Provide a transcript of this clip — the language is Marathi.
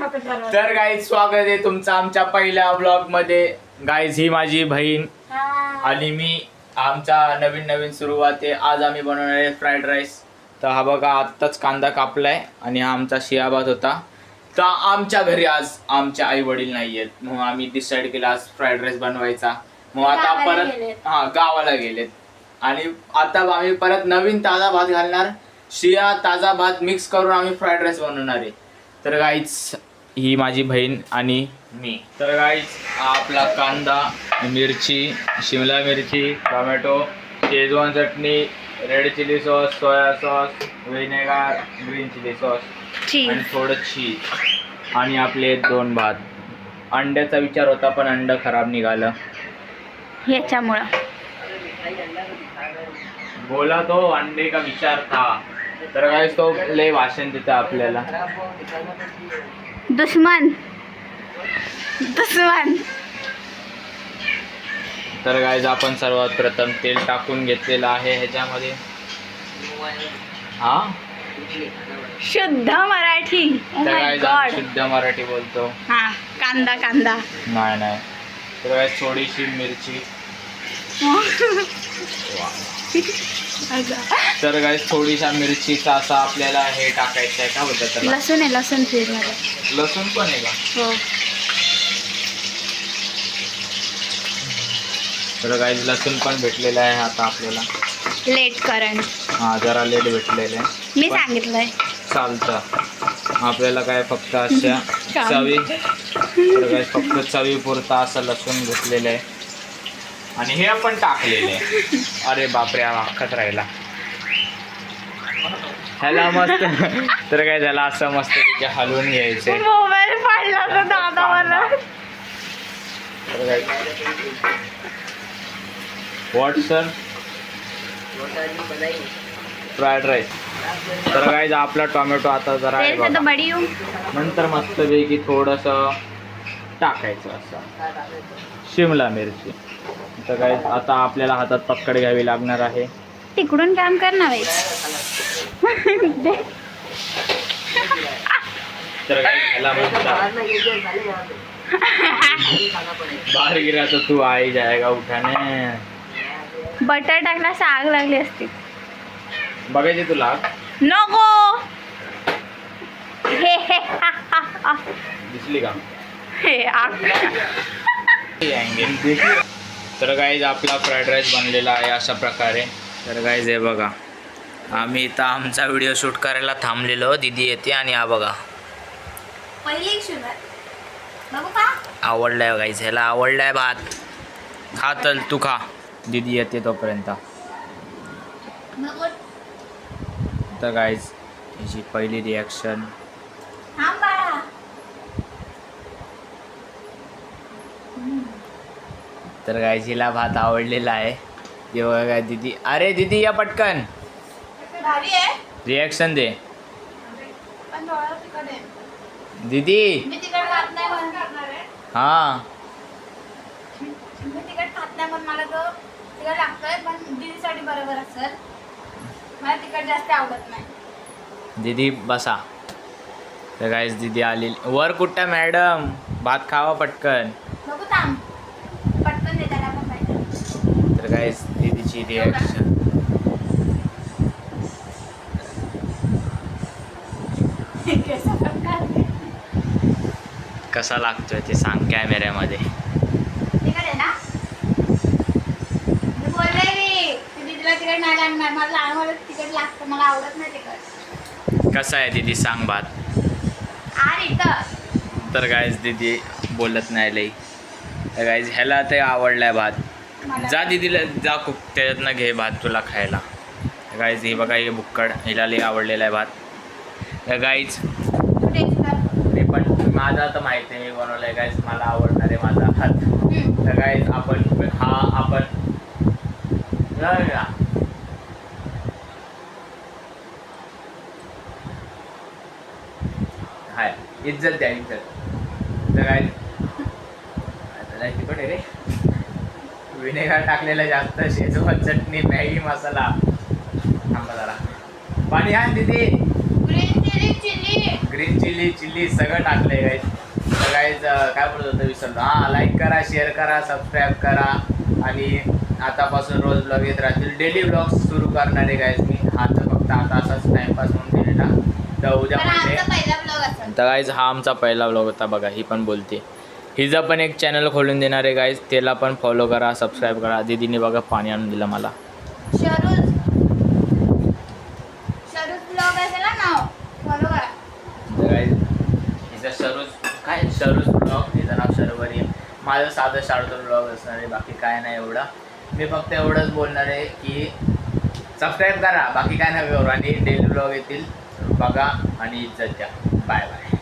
तर गाईज स्वागत आहे तुमचं आमच्या पहिल्या व्लॉग मध्ये. गाईज ही माझी बहीण आणि मी. आमचा नवीन सुरुवात आहे. आज आम्ही बनवणार आहे फ्राईड राईस. तर हा बघा आत्ताच कांदा कापलाय आणि हा आमचा शियाबाद होता. तर आमच्या घरी आज आमचे आई वडील नाही आहेत, मग आम्ही डिसाईड केला आज फ्राईड राईस बनवायचा. मग आता परत गावाला गेलेत आणि आता आम्ही परत नवीन ताजा भात घालणार. शिया ताजा भात मिक्स करून आम्ही फ्राईड राईस बनवणार आहे. तर गाईज ही माझी बहीण आणि मी. तर गाईज आपला कांदा, मिरची, शिमला मिरची, टोमॅटो, शेजवान चटणी, red chilli sauce, soya sauce, vinegar, green chilli sauce आणि थोडं चीज आणि आपले 2 भात. अंड्याचा विचार होता पण अंड खराब निघालं ह्याच्यामुळं. बोला तो अंडे का विचार था. तर काय तो लय भाषण देतं आपल्याला. दुश्मन. तर गाईज आपण सर्वात प्रथम तेल टाकून घेतलेलं आहे ह्याच्यामध्ये. हा शुद्ध मराठी. तर गाईज शुद्ध मराठी बोलतो. हा कांदा नाही. तर गाईज थोडीशी मिरची. तर गाईज थोडीशा मिरचीचा असा आपल्याला हे टाकायचं आहे. का बोलतात त्याला? लसूण आहे. लसूण फ्रीज मध्ये. लसूण पण आहे का? हो. तर गाईज लसूण पण भेटलेलं आहे आता आपल्याला. Late current. हा जरा लेट भेटलेलं आहे. मी सांगितलंय चालतं. आपल्याला काय फक्त अशा चवी. तर गाईज फक्त चवी पुरता असं लसूण घेतलेलं आहे आणि हे आपण टाकलेले आहे. अरे बापरे हा अख्खाच राहिला. ह्याला मस्त. तर काय झालं असं मस्त तिथे हलवून घ्यायचे. मोबाईल पाडला तर दादा मला. तर काय व्हॉट सर फ्राईड राईस. तर काय आपला टोमॅटो आता जरा आहे बघा. नंतर मस्तपैकी थोडंसं टाकायचं असं शिमला मिरची. तर काय आता आपल्याला हातात पकड घ्यावी लागणार आहे. तिकडून काम करणार आहे. तर काय ह्याला बाहेर गिरा तर तू आई जाएगा उठाने. बटर टाकला आग लागली असती. बघायची तुला? नको. दिसली का? तर गाईज आपला फ्राईड राईस बनलेला आहे अशा प्रकारे. तर गाईज हे बघा आम्ही इथं आमचा व्हिडिओ शूट करायला थांबलेलो. दीदी येते आणि हा बघा आवडलाय गाईज. ह्याला आवडलाय भात. खा तर तू खा. दीदी येते तोपर्यंत. तर गाईज हिची पहिली रिॲक्शन. तर गाईज हिला भात आवडलेला आहे. हे बघा काय दीदी. अरे दीदी या पटकन रिॲक्शन दे. दीदी हा तिकट खात नाही पण मला तो तिकट लागतोय पण दीदीसाठी बरोबर असेल. मला तिकट जास्त आवडत नाही. दीदी बसा. तर गाईज दीदी आली वर. कुठं मॅडम भात खावा पटकन. नको थांब पटकन दे त्याला पण पाहिजे. तर गाईज दीदीची रिॲक्शन. कसा लागतोय ते सांग कॅमेऱ्यामध्ये. तिकट आहे ना. मी बोलले दीदीला तिकट नाही लागणार. मला तिकट लागतं. मला आवडत नाही तिकट. कसा आहे दीदी सांग भात. तर गाईज दीदी बोलत नाही लई. तर गाईज ह्याला ते आवडलाय भात. जा दीदीला जा खूप त्याच्यातनं घे भात तुला खायला. गाईज हे बघा हे बुक्कड हिला लई आवडलेला आहे भात. तर गाईज ते पण माझा तर माहिती आहे मी बनवलं आहे. गाईज मला आवडणार आहे माझा भात. तर गाईज आपण हाय इज्जत द्या इज्जत. तर काय तिखट आहे रे. व्हिनेगर टाकलेलं जास्त. शेजवान चटणी, मॅगी मसाला. थांबा जरा पाणी आण दीदी. ग्रीन चिली ग्रीन चिल्ली सगळं टाकलंय गाईज. तर गाईज काय बोलत होतं विसरलो. हां, लाईक करा, शेअर करा, सबस्क्राईब करा आणि आतापासून रोज ब्लॉग येत राहतील. डेली ब्लॉग सुरू करणार आहे गाईज मी. हा तर फक्त आता असाच टाइमपास म्हणून केलेला. तर उद्या पण म्हणजे आमचा पहिला ब्लॉग असेल. तर गाईज हा आमचा पहिला ब्लॉग होता बघा. ही पण बोलते. हिचं पण एक चॅनल खोलून देणार आहे गाईज. त्याला पण फॉलो करा, सबस्क्राईब करा. दीदीने बघा पाणी आणून दिलं मला. शरूज ब्लॉग असेल ना नाव फॉलो करा. तर गाईज हिचं शरूज ब्लॉग. हिचं नाव शर्वरी आहे. माझं साधं शाळेतून ब्लॉग असणार आहे. बाकी काय नाही एवढं. मी फक्त एवढंच बोलणार आहे की सबस्क्राईब करा, बाकी काय नाही करू. आणि डेली ब्लॉग येतील बघा आणि इज्जत द्या. Bye bye.